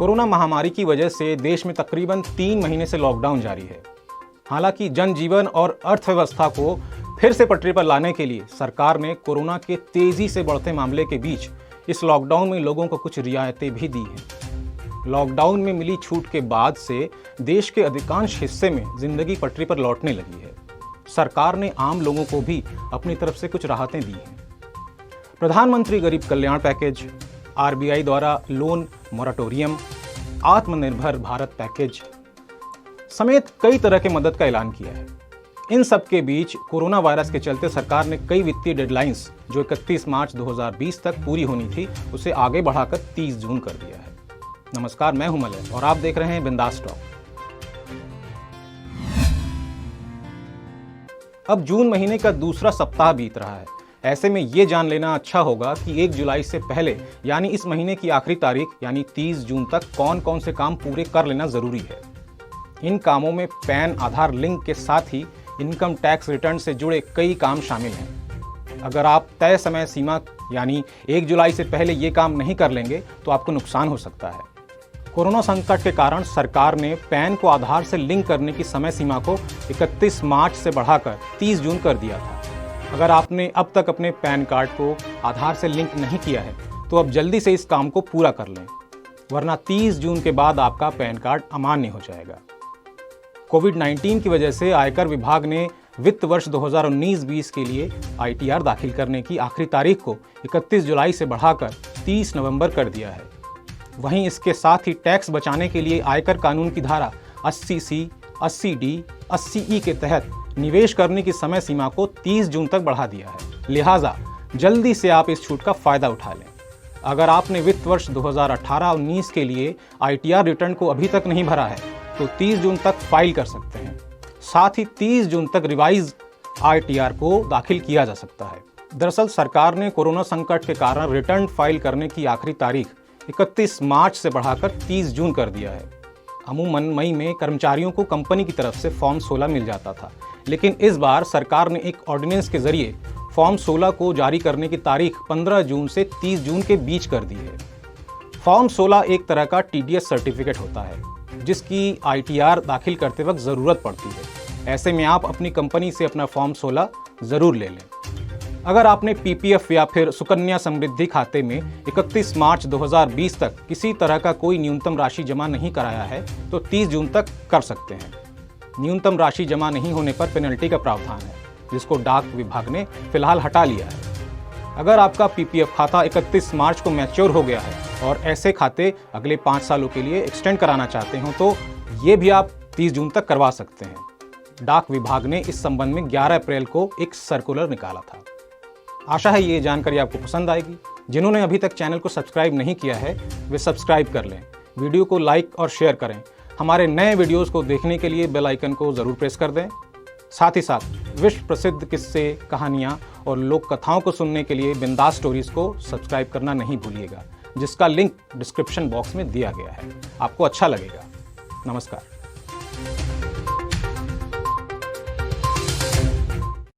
Corona महामारी की वजह से देश में तकरीबन 3 महीने से लॉकडाउन जारी है। हालांकि जनजीवन और अर्थव्यवस्था को फिर से पटरी पर लाने के लिए सरकार ने कोरोना के तेजी से बढ़ते मामले के बीच इस लॉकडाउन में लोगों को कुछ रियायतें भी दी हैं। लॉकडाउन में मिली छूट के बाद से देश के अधिकांश हिस्से में जिंदगी पटरी पर लौटने लगी है। सरकार ने आम लोगों को भी अपनी तरफ से कुछ राहतें दी हैं। प्रधानमंत्री गरीब कल्याण पैकेज, आरबीआई द्वारा लोन मोराटोरियम, आत्मनिर्भर भारत पैकेज समेत कई तरह के मदद का ऐलान किया है। इन सब के बीच कोरोना वायरस के चलते सरकार ने कई वित्तीय डेडलाइंस जो 31 मार्च 2020 तक पूरी होनी थी उसे आगे बढ़ाकर 30 जून कर दिया है। नमस्कार, मैं हूं मलय और आप देख रहे हैं बिंदास टॉक। अब जून महीने का दूसरा सप्ताह बीत रहा है। ऐसे में ये जान लेना अच्छा होगा कि 1 जुलाई से पहले यानी इस महीने की आखिरी तारीख यानी 30 जून तक कौन कौन से काम पूरे कर लेना जरूरी है। इन कामों में पैन आधार लिंक के साथ ही इनकम टैक्स रिटर्न से जुड़े कई काम शामिल हैं। अगर आप तय समय सीमा यानी 1 जुलाई से पहले ये काम नहीं कर लेंगे तो आपको नुकसान हो सकता है। कोरोना संकट के कारण सरकार ने पैन को आधार से लिंक करने की समय सीमा को 31 मार्च से बढ़ाकर 30 जून कर दिया था। अगर आपने अब तक अपने पैन कार्ड को आधार से लिंक नहीं किया है तो अब जल्दी से इस काम को पूरा कर लें, वरना 30 जून के बाद आपका पैन कार्ड अमान्य हो जाएगा। कोविड-19 की वजह से आयकर विभाग ने वित्त वर्ष 2019-20 के लिए आईटीआर दाखिल करने की आखिरी तारीख को 31 जुलाई से बढ़ाकर 30 नवंबर कर दिया है। वहीं इसके साथ ही टैक्स बचाने के लिए आयकर कानून की धारा 80C, 80D, 80E के तहत निवेश करने की समय सीमा को 30 जून तक बढ़ा दिया है। लिहाजा जल्दी से आप इस छूट का फायदा उठा लें। अगर आपने वित्त वर्ष 2018-19 के लिए आईटीआर रिटर्न को अभी तक नहीं भरा है तो 30 जून तक फाइल कर सकते हैं। साथ ही 30 जून तक रिवाइज आईटीआर को दाखिल किया जा सकता है। दरअसल सरकार ने कोरोना संकट के कारण रिटर्न फाइल करने की आखिरी तारीख 31 मार्च से बढ़ाकर 30 जून कर दिया है। अमूमन मई में कर्मचारियों को कंपनी की तरफ से फॉर्म 16 मिल जाता था, लेकिन इस बार सरकार ने एक ऑर्डिनेंस के जरिए फॉर्म 16 को जारी करने की तारीख 15 जून से 30 जून के बीच कर दी है। फॉर्म 16 एक तरह का टीडीएस सर्टिफिकेट होता है जिसकी आईटीआर दाखिल करते वक्त ज़रूरत पड़ती है। ऐसे में आप अपनी कंपनी से अपना फॉर्म 16 ज़रूर ले लें। अगर आपने पीपीएफ या फिर सुकन्या समृद्धि खाते में 31 मार्च 2020 तक किसी तरह का कोई न्यूनतम राशि जमा नहीं कराया है तो 30 जून तक कर सकते हैं। न्यूनतम राशि जमा नहीं होने पर पेनल्टी का प्रावधान है, जिसको डाक विभाग ने फिलहाल हटा लिया है। अगर आपका पीपीएफ खाता 31 मार्च को मैच्योर हो गया है और ऐसे खाते अगले 5 सालों के लिए एक्सटेंड कराना चाहते हो तो ये भी आप 30 जून तक करवा सकते हैं। डाक विभाग ने इस संबंध में 11 अप्रैल को एक सर्कुलर निकाला था। आशा है ये जानकारी आपको पसंद आएगी। जिन्होंने अभी तक चैनल को सब्सक्राइब नहीं किया है वे सब्सक्राइब कर लें, वीडियो को लाइक और शेयर करें। हमारे नए वीडियोस को देखने के लिए बेल आइकन को ज़रूर प्रेस कर दें। साथ ही साथ विश्व प्रसिद्ध किस्से, कहानियाँ और लोक कथाओं को सुनने के लिए बिंदास स्टोरीज को सब्सक्राइब करना नहीं भूलिएगा, जिसका लिंक डिस्क्रिप्शन बॉक्स में दिया गया है। आपको अच्छा लगेगा। नमस्कार।